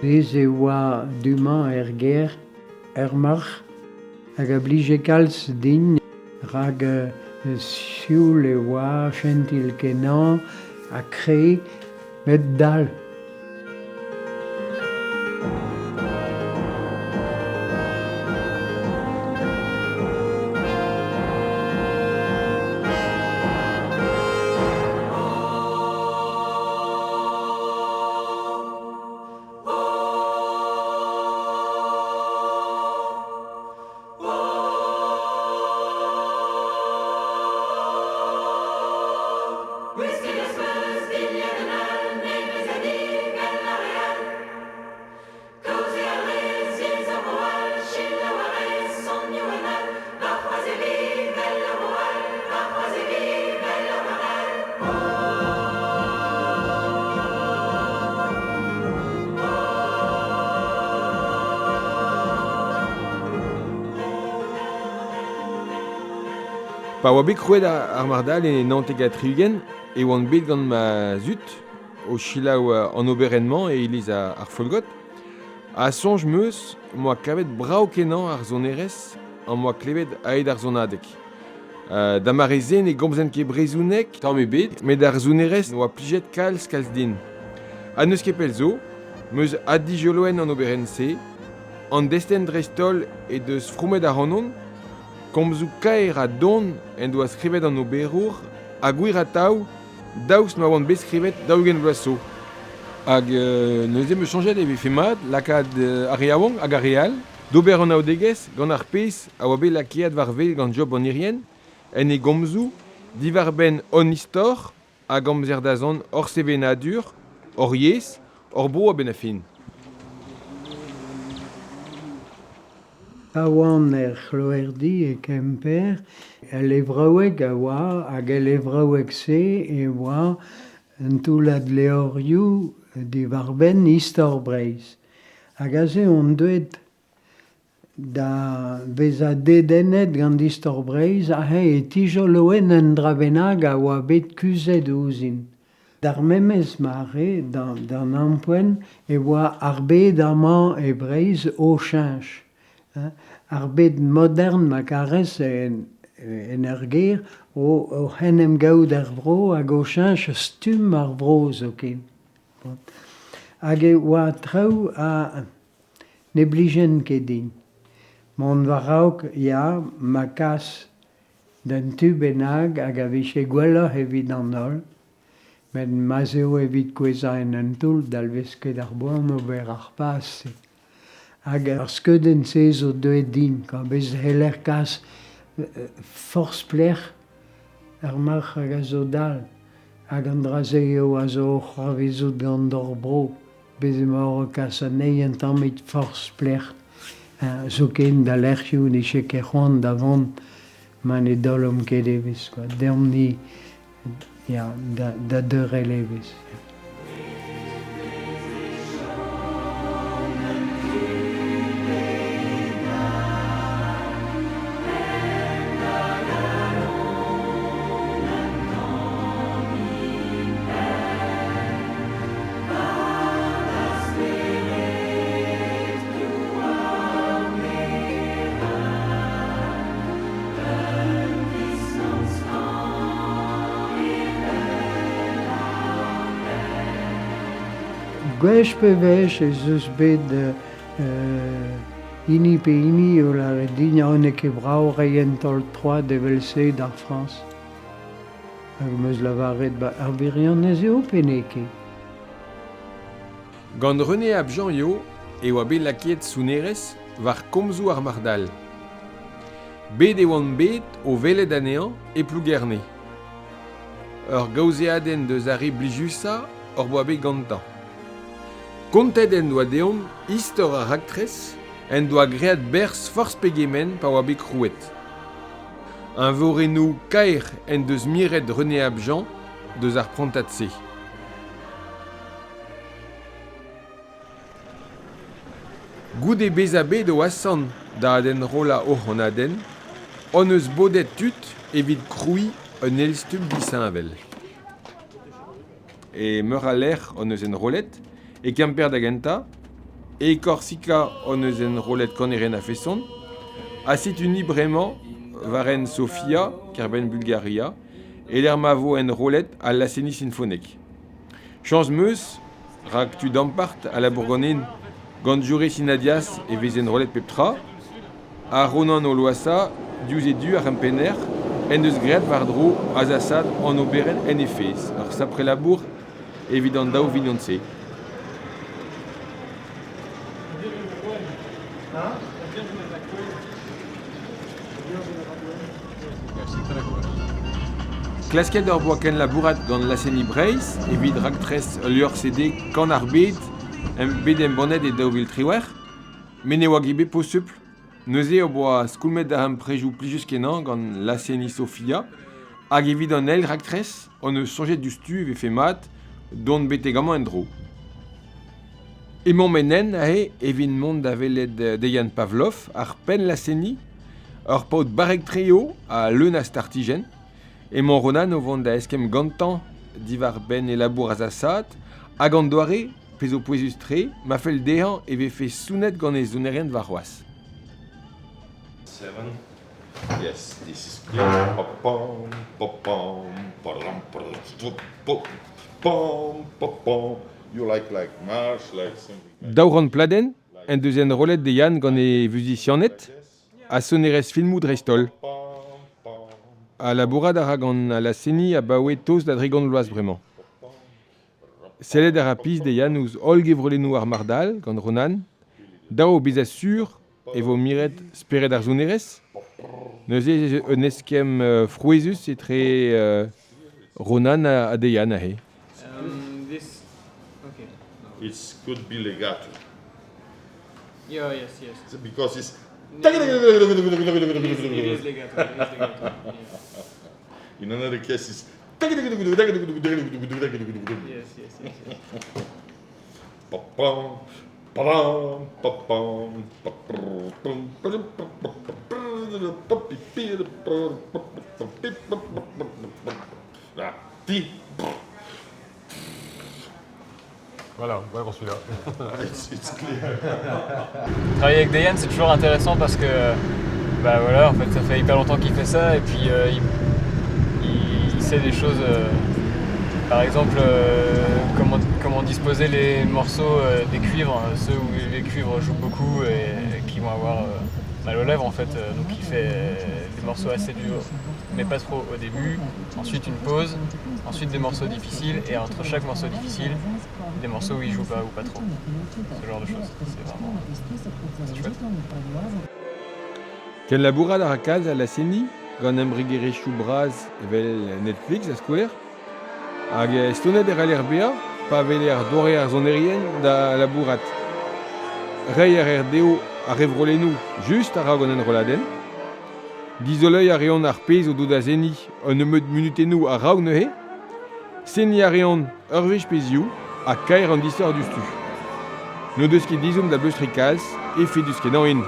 Bez e oa dumañ ger marc'h hag a blije kalz din rag sioul e oa jentil kenañ a kre met dal. Pa oa bet krouet ar mardal e nantegat triugen e oan bet gant ma zut o chilaou an oberenman e iliz ar folgot. A sonj meus, moa kavet brao kenan ar zonerez an moa klevet aed ar zonadek. Da marezen e gomzen ket brezounek, tamm e bet, met ar zonerez oa plijet kalz din. A neus ket pel zo, meus adijoloen an oberense, an desten drestol e deus froumet ar anon, komzou kaer a don en doa skrivet an oberour, a gwir a tau, daoust ma oan bet skrivet daougen vloaso. Hag neuze me chanjet e vefe mat, lakad ar yaouank hag ar real, d'ober an aodegez gant ar pez a oa bet lakiat war vel gant job an irien, en e gomzou, divar ben on istor, hag amzer da zon hor sevenadur, hor yez, hor bro a ben a fin. A oan c'hloerdi e Kemper, el evraoueg a oa, hag el evraoueg se e oa un toulad leorioù divar ben istor breiz. Hag a se on deuet da vez a dedennet gant istor breiz a he e tijoloen un dravenag a oa bet kuzet ouzin. D'ar memez mare, d'an ampoen, e oa ar bet amañ e breiz o chinch. Ar bet modern ma karez en ur ger o c'hennem gaout ar vro hag o chinch stum ar vro zo ken. Hag e oa traoù a ne blijen ket din. Mont war raok ya ma kas d'un tu benag hag a veche gwelloc'h evit an holl, met ma zeo evit kouezañ en toull dalvez ket ar boan ober ar pas. Hag ar skeudenn se zo deuet din, ka bez heller kas force plec'h ar marc'h hag a zo dal. Hag an draze eo a zo c'hravezout gant d'or bro, bez emañ kas anei un tammit force plec'h. Zo ken da lerc'hioù n'eche ket c'hoant da vont man e dolom ket evez. Deomp da deurel evez. Gwech pe vech ez eus bet ini pe ini o la digna on e ket brao reientol 3 devel-se d'ar France. Hag meus lavaret ar virion ez eo peneke. Gant René Abjan eo, e oa bet lakiet sounerez war komzou ar mardal. Bet e oan bet o velet anean e plougerne. Ur gaozeadenn deus ari blijusa hor boa bet gantañ. Kontet en doa deomp istor ar raktrez en doa great berzh force pegemen pa oa bet krouet. Un vorenou kaer en deus miret René Abjan deus ar prantat se. Goude bez a bet o asan da aden rola o an aden, on eus bodet tut evit kroui un elstum disañvel. E meur a lec'h on eus en rolet, e Kemper da genta, et Corsica on eus en rolet koneren a fesson, a sit uni bremañ waren Sofia, kerben Bulgaria, et l'er ma vo en rolet à la Laceni Symphonique. Chans meus, rak tu dampart à la Bourgogne, gant jure sinadias e vez en rolet peptra, a Ronan o loasa, dius e du ar empener, en deus gret war dro azasad en oberen en efez, ar sapre labour evident daou vignonse. Klasket ur boaken labourat gant Laceni Breizh, evit raktrez lior CD kan ar bet, bet en bonnet e daouvil triwer, men e oa gibe po supl. Neuze o boa skoulmet da am prejou plijus kenan gant Laceni Sofia, hag evit an el raktrez, on eus sonjet du stu e fe mat, don bet egaman en dro. Emon menen ahe evit mont da velet Dejan Pavlov ar pen Laceni, ur paout barek treo a leun a startigen, Emon Ronan o vont da eskem gantan divar ben e labour azasat, hag an doare, pez o poezus tre, ma fel dehan e ve fe sounet gant e zonerien varroaz. 7. Yes, this is clear. Pom pom pom pom pom. You like march, like something. Daouran pladen, en deus en rolet de Yann gant e vuzicionet, a sonerez filmou dreistol. A labourad a ra gant a Laceni a baoe toz da drigant loaz bremañ. Sellet ar rapiz de Yann ouz olg evrolennou ar mardal gant Ronan, dao bez sur e vo miret speret ar zonerez. Neuze un eskem frouezus etre Ronan a de Yann ahe. This, okay. It could be legato. Yeah, yes. Because it's... It is legato. Yeah. In another case, it's... Yes. Pom pom pom Voilà, on va pour celui-là. It's clear. Travailler avec Dayan, c'est toujours intéressant parce que, bah voilà, en fait, ça fait hyper longtemps qu'il fait ça et puis il sait des choses. Par exemple, comment disposer les morceaux des cuivres, ceux où les cuivres jouent beaucoup et qui vont avoir mal aux lèvres en fait. Donc il fait des morceaux assez durs, mais pas trop au début. Ensuite une pause, ensuite des morceaux difficiles et entre chaque morceau difficile, des morceaux où il joue pas ou pas trop. Ce genre de choses. C'est vraiment chouette. Ken labourad ar akaz a Laceni, gant embrigere choubraz evel Netflix a skouer, hag stonet er aler bea, pa vele ar dore ar zonerien da labourat. Rei ar deo ar evrolennou just ar gant en roladen. Dizoleuil ar reon ar pez o do da zeni un emeud munutennou ar raou neuhe. Seni ar reon ur vez pezioù a kaer an distor du stu. No deus ket dizoum da bleustri kalz e fedus ket an en.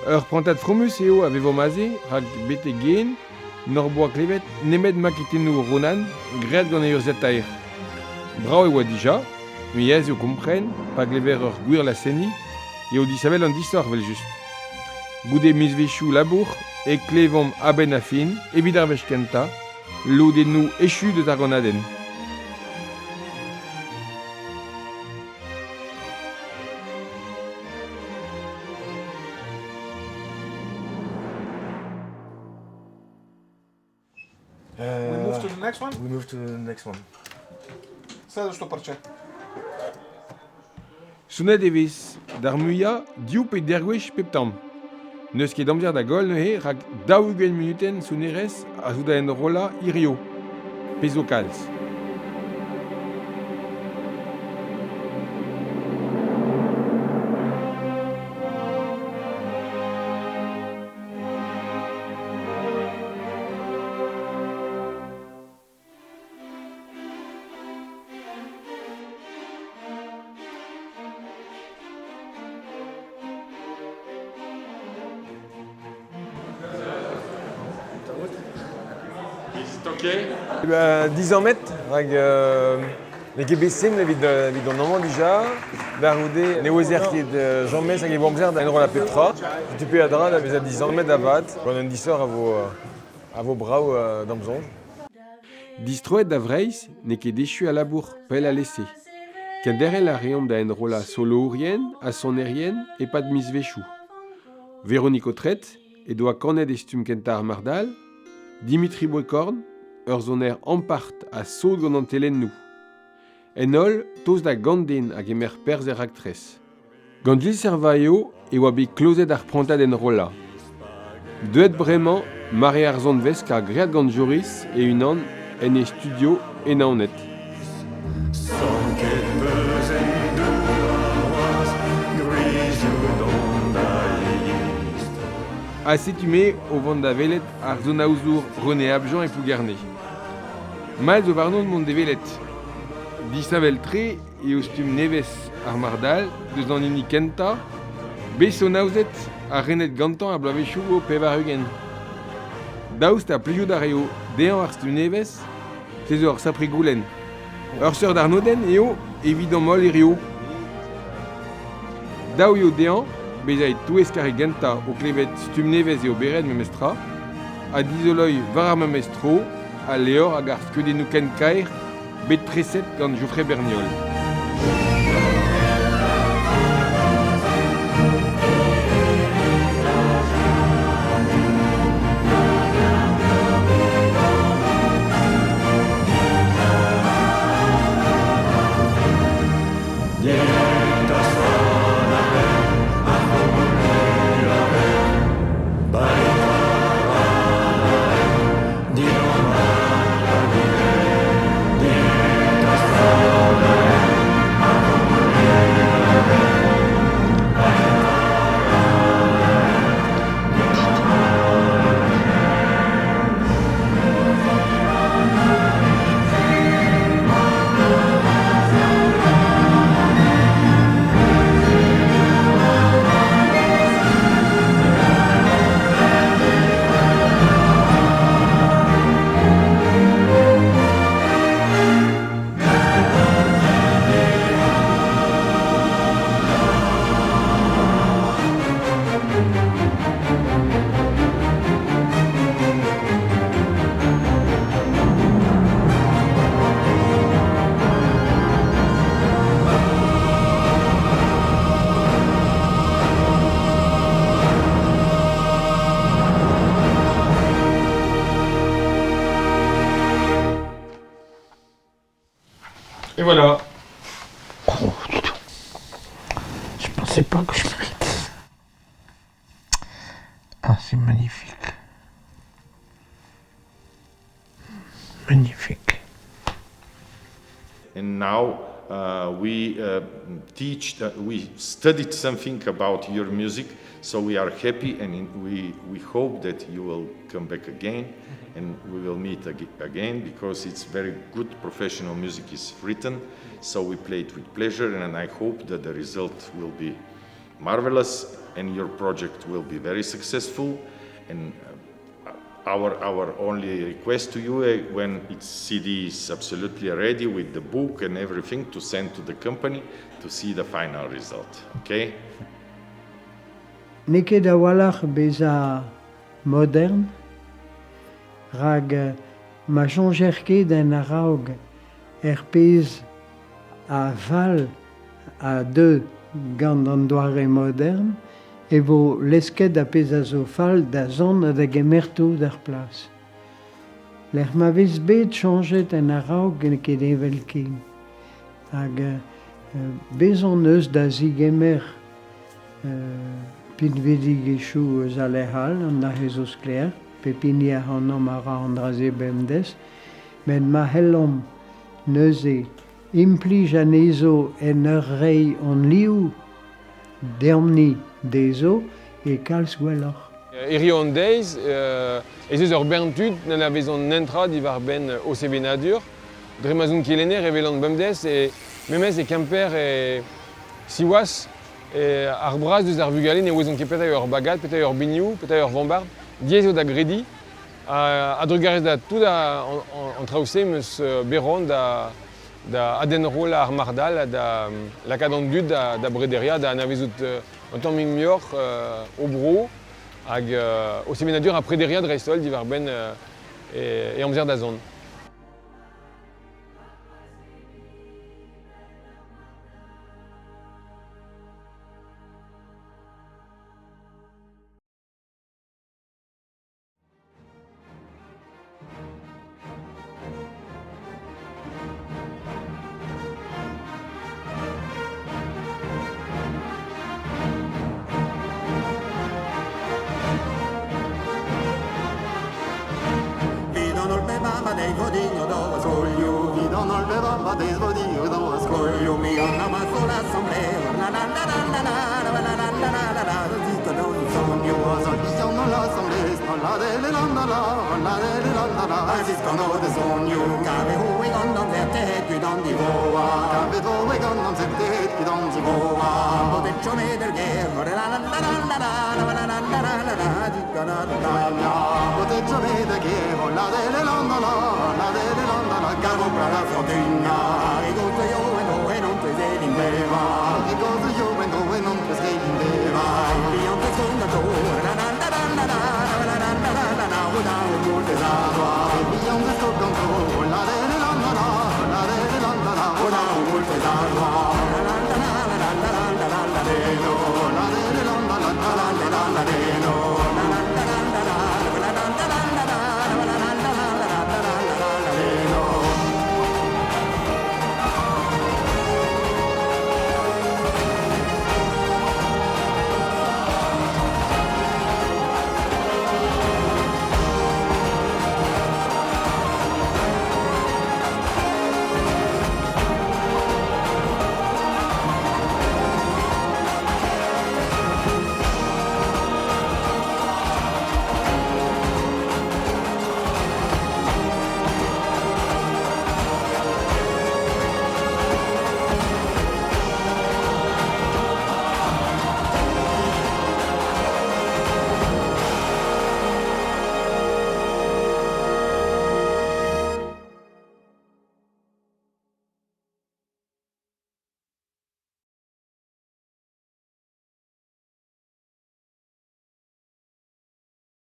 Ur prantat fromus eo a vevo maze, rak bete gen, nor boa klevet, nemet makitenou Ronan, gret gant ur zetaer. Brao e oa dija, mi ez eo kompren, pa glever ur gwir Laceni, eo disavel an distor vel just. Goude mizvechou labour, e klevom aben a fin, evit ar vech kenta, lodennou echu de tar ganaden. We move to the next one? We move to the next one. Следващото парче. Sounet evis, d'ar muia, diou pe dergwech pep tamm. Neus ket amzer da gol neuze rak 20 minuten sounerez a zo da enrola irio. Pezo kalz. Is it okay? 10 an met, hag ne ket besim evit an amant dija, d'ar oude ne oezer ket jammez hag e vamzer da enrol a petra. Tu pe adra da vez a 10 an met da vat, gant un disor a vo brao d'amzonj. Distroet da vreiz ne ket dechu a labour, pel a lese. Ken derrel a reomp da enrola solo-ourien, a sonerien e pad misvechou. Véronique Autret, e doa kanet e stum kenta ar mardal, Dimitri Boekorn, ur zoner ampart a saut gant an telennou. En ol, toz da ganden hag emer perz er aktrez. Gant Gilles Servaio e oa bet klozet ar prantad enrola. Deuet bremañ, mare ar zon vesk ar great gant Joris e unan en e studio enaonet. A setume o vant da velet ar zonaouzour René Abjan e Pougarné. Mal zo varnon mont de velet. Disavel tre e o stum nevez ar mardal, deus an ini kenta, bez o naouzet ar renet gantan ar blavechou o pev ar ugen. Daoust a plejou da reo dean ar stum nevez, se zo ar sapri goulen. Ur seur d'ar noden eo evidon mol e rio. Daou eo dean, bezait touez kare genta o klevet stum nevez e o beret memestra, a dizoloi var ar memestro, a leor hag ar skeudennou ken kaer, bet preset gant Geoffrey Berniol. Et voilà. Oh, putain. Je pensais pas que je mérite. Ah, c'est magnifique. Magnifique. And now we we studied something about your music, so we are happy, and we hope that you will come back again, and we will meet again, because it's very good professional music is written, so we play it with pleasure, and I hope that the result will be marvelous and your project will be very successful. And our only request to you, when its CD is absolutely ready with the book and everything, to send to the company to see the final result. Okay? Neke da walach beza modern, rag ma jongerke den araug pez a val a deux gant an doare modern, e vo lesket a pez a zo fal da zon da gemerto d'ar plas. L'er ma vez bet changet en araug ket evel ken. Hag bezon eus da zigemer Pinvidigishu Zalehal, on a Jesus Claire, Pepinia Honomara Andraze Bemdes, men Mahelom Neuze, Impli Janezo en Rei on Liu, Dermni Dezo, et Kalsguelor. Eri on days, ez eus ur bentud nan a vezon nentra divar ben o sevenadur, dremazun kelene revelant bemdes e memez e kemper e siwas e ar braz deus ar vugalen e oezon ket petai ur bagat, petai ur bignou, petai ur vambard, diez da gredi, a drugarez da tout an traouse meus beron da adenrol ar mardal da lakadan dud da brederia da anavezout an tammig mior o bro hag o semenadur a prederia de Reistol divar ben e amzer da zon. Io